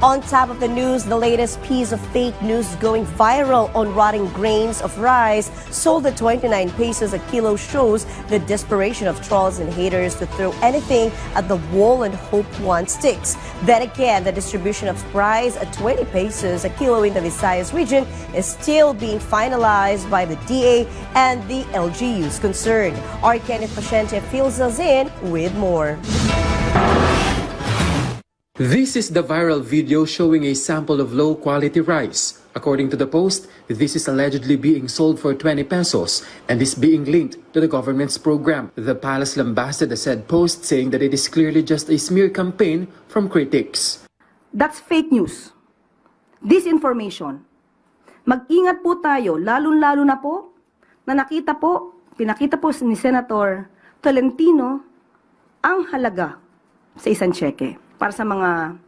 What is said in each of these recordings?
On top of the news, the latest piece of fake news going viral on rotting grains of rice sold at 29 pesos a kilo shows the desperation of trolls and haters to throw anything at the wall and hope one sticks. Then again, the distribution of rice at 20 pesos a kilo in the Visayas region is still being finalized by the DA and the LGUs concerned. Our Kenneth Paciente fills us in with more. This is the viral video showing a sample of low-quality rice. According to the Post, this is allegedly being sold for 20 pesos and is being linked to the government's program. The palace lambasted the said post, saying that it is clearly just a smear campaign from critics. That's fake news. Disinformation. Mag-ingat po tayo, lalo-lalo na po, na pinakita po ni Senator Tolentino ang halaga sa isang cheque para sa mga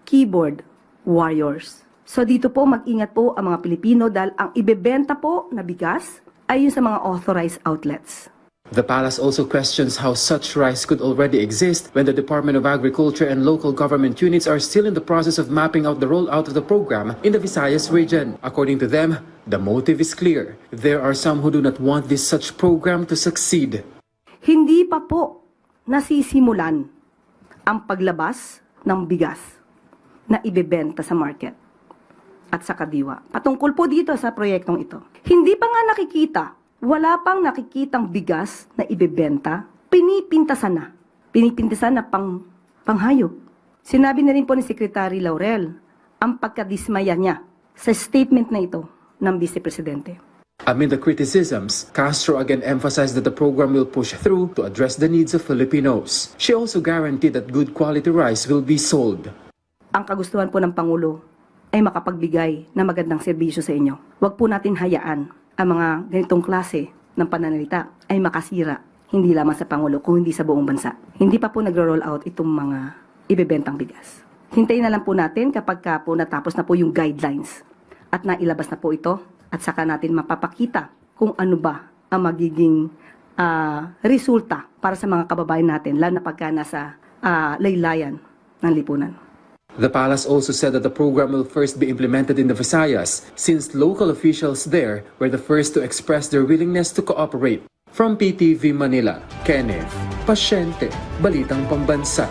keyboard warriors. So dito po mag-ingat po ang mga Pilipino dahil ang ibebenta po na bigas ay yun sa mga authorized outlets. The palace also questions how such rice could already exist when the Department of Agriculture and local government units are still in the process of mapping out the rollout of the program in the Visayas region. According to them, the motive is clear. There are some who do not want this such program to succeed. Hindi pa po nasisimulan ang paglabas ng bigas na ibebenta sa market at sa kadiwa. Patungkol po dito sa proyektong ito. Hindi pa nga nakikita, wala pang nakikitang bigas na ibebenta, pinipintasan na. Pinipintasan na panghayop. Sinabi na rin po ni Secretary Laurel ang pagkadismaya niya sa statement na ito ng Vice Presidente. Amid the criticisms, Castro again emphasized that the program will push through to address the needs of Filipinos. She also guaranteed that good quality rice will be sold. Ang kagustuhan po ng Pangulo ay makapagbigay ng magandang serbisyo sa inyo. Huwag po natin hayaan ang mga ganitong klase ng pananalita ay makasira, hindi lamang sa Pangulo, kung hindi sa buong bansa. Hindi pa po nagro-roll out itong mga ibebentang bigas. Hintayin na lang po natin kapag po natapos na po yung guidelines at nailabas na po ito. At saka natin mapapakita kung ano ba ang magiging resulta para sa mga kababayan natin, lalo na pagka nasa laylayan ng lipunan. The palace also said that the program will first be implemented in the Visayas, since local officials there were the first to express their willingness to cooperate. From PTV Manila, Kenneth Paciente, Balitang Pambansa.